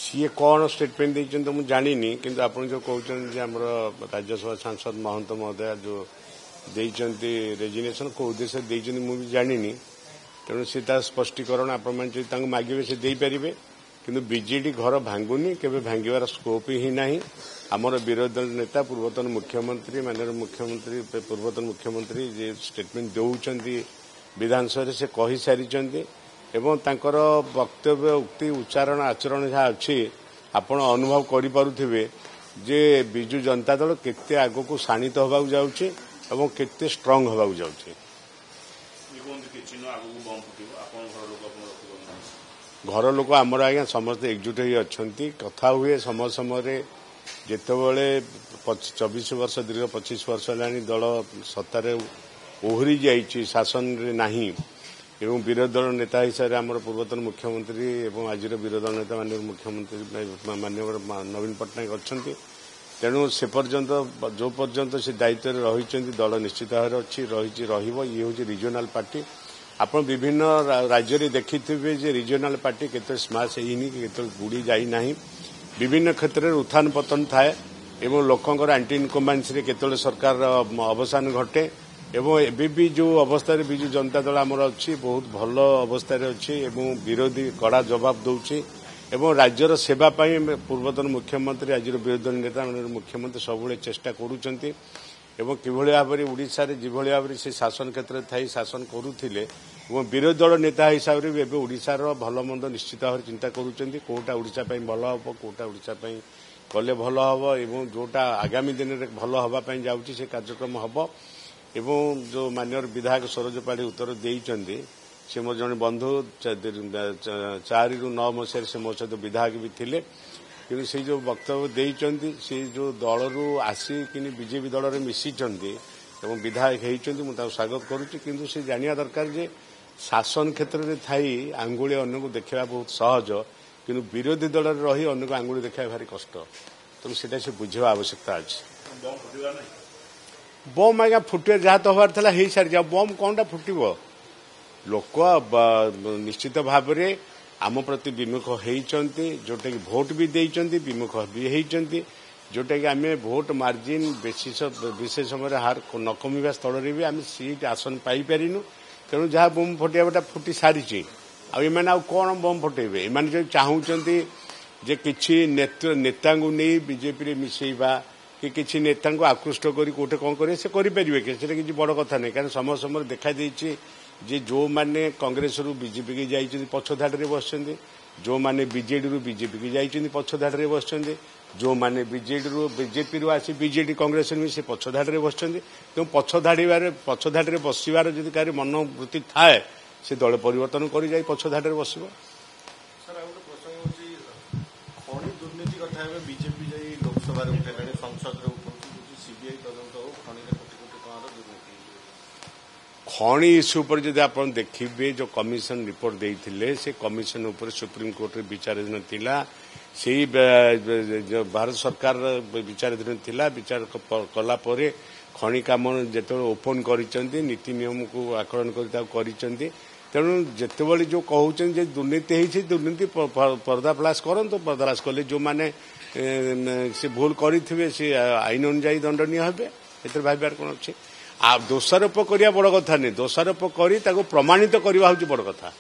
CA कौन statement देते तो मुझे जानी किंतु आप जो कहते आम राज्यसभा सांसद महंत महोदय जो देते रेजिग्नेशन कौ उद्देश्य देते मुझे जानी तेणु सी स्पष्टीकरण आपण मागे से देपारे किंतु बीजेडी घर भांगुनी केवे भांगार स्कोप ही ना आमर विरोधी दल नेता पूर्वतन मुख्यमंत्री माननीय मुख्यमंत्री पूर्वतन मुख्यमंत्री जे स्टेटमेंट दौरान विधानसभा से कही सारी एवं तांकर वक्तव्य उक्ति उच्चारण आचरण जहाँ अच्छी आपण अनुभव करें जे बिजु जनता दल केते आग को शाणित होगा जाऊँचे एवं केते स्ट्रांग होगा जाऊँचे घर लोक आमर आज्ञा समस्ते एकजुट ही अच्छा कथा हुए समय समय जितेबले 24 वर्ष दीर्घ 25 वर्ष है दल सत्तार ओहरी जाइए शासन रे नहीं एवं विरोधी दल नेता हिसाब से आमर पूर्वतन मुख्यमंत्री एवं आज विरोधी दल नेता माननीय मुख्यमंत्री माननीय नवीन पट्टनायक अच्छा तेणु से पर्यंत जो पर्यंत से दायित्व रही दल निश्चित भाव अच्छी रही ये हूँ रिजनाल पार्टी आप विभिन्न राज्य में देखिथे जे रिजनाल पार्टी केते स्माश होनी केते बुड़ी जाना विभिन्न क्षेत्र में उत्थान पतन थाए एवं लोकंर आंटी इनकम्बांसी केते सरकार अवसान घटे एवं एबी भी जो अवस्था विजु जनता दल आमर अच्छी बहुत भल अवस्था अच्छी एवं विरोधी कड़ा जवाब दौची एवं राज्यर सेवाई पूर्वतन मुख्यमंत्री आज विरोधी दल नेता मुख्यमंत्री सब चेष्टा करुँच एवं किभली भाव में ओडिशा रे जिभली भाव में से शासन क्षेत्र थी शासन करुले एवं विरोधी दल नेता हिसाब से भी ओडिशार भल मंद निश्चित भाव चिंता करुँच कौटा ओडिशा भल हम कौटा ओडिशा कले भल हम एवं जोटा आगामी दिन में भल हाँपाई जाऊँगी से कार्यक्रम हम एवं जो माननीय विधायक सरोज पाढ़ी उत्तर देते से मोर जड़े बंधु 4 ରୁ 9 मसीह से मो सहित विधायक भी थे कि से जो वक्तव्य देते से जो दल रू आसिक बीजेपी दल में मिसी एवं विधायक होती मुझे स्वागत करुच्ची किंतु से जाना दरकार जे शासन क्षेत्र में थी आंगुली अन्य को देखा बहुत सहज किंतु विरोधी दल में रही अन्य को आंगुली देखा भारी कष्ट तेणु से बुझा आवश्यकता अच्छे बम आज्ञा फुटे जहाँ तो हबार था हो सारी बम कौनटा फुटब लोक निश्चित भाव में आम प्रति विमुख होती जोटा कि भोट भी देते विमुख भी होती जोटा कि आम भोट मार्जिन विशेष समय हार न कमिवा स्थल भी आम सीट आसन पाई पारिनु तेणु जहाँ बम फुटाटा फुटी सारी आउ कौन बम फुटेबे एम जो चाहूँगी जे किसी नेता नहीं बीजेपी मिसेवा कि किसी नेता आकृष्ट कर कौटे कौन करेंगे से करेंगे किसी बड़ कथा नहीं कारण समय समय देखा देती जे जो माने कांग्रेस रु बीजेपी की जाइए पछ धाड़े बस जो माने बीजेडी रु बीजेपी की जाइए पछ धाड़े बस जो माने बीजेपी रु आसी बीजेडी कांग्रेस में से पछ धाड़े बस तेणु पछ धाड़े बसवार जदि कार मनोवृत्ति थाए से दल परिवर्तन कर जाए पछ धाड़े बस दुर्नीति कथा बीजेपी लोकसभा संसद सीबीआई तदंत हो खनि कोटी कोटी टकर दुर्नीति खणी इश्यू पर जब आप देखिए जो कमिशन रिपोर्ट देते से कमिशन उपर सुप्रीम कोर्ट रे विचाराधीन थिला से भारत सरकार विचाराधीन थिला विचार कला परे खणी काम जिते ओपन करिसेंती नीति नियम को आकलन कर तेणु जितेबले जो कहते दुर्नीति होती दुर्नीति पर्दाफाश करते पर्दाफाश कले जो मैंने से भूल करेंगे सी आईन अनुजाई दंडनीय हे ये भावार कौन अच्छे आ दोषारोप करने बड़ कथा नहीं दोषारोप कर प्रमाणित करवा हूँ बड़ कथा।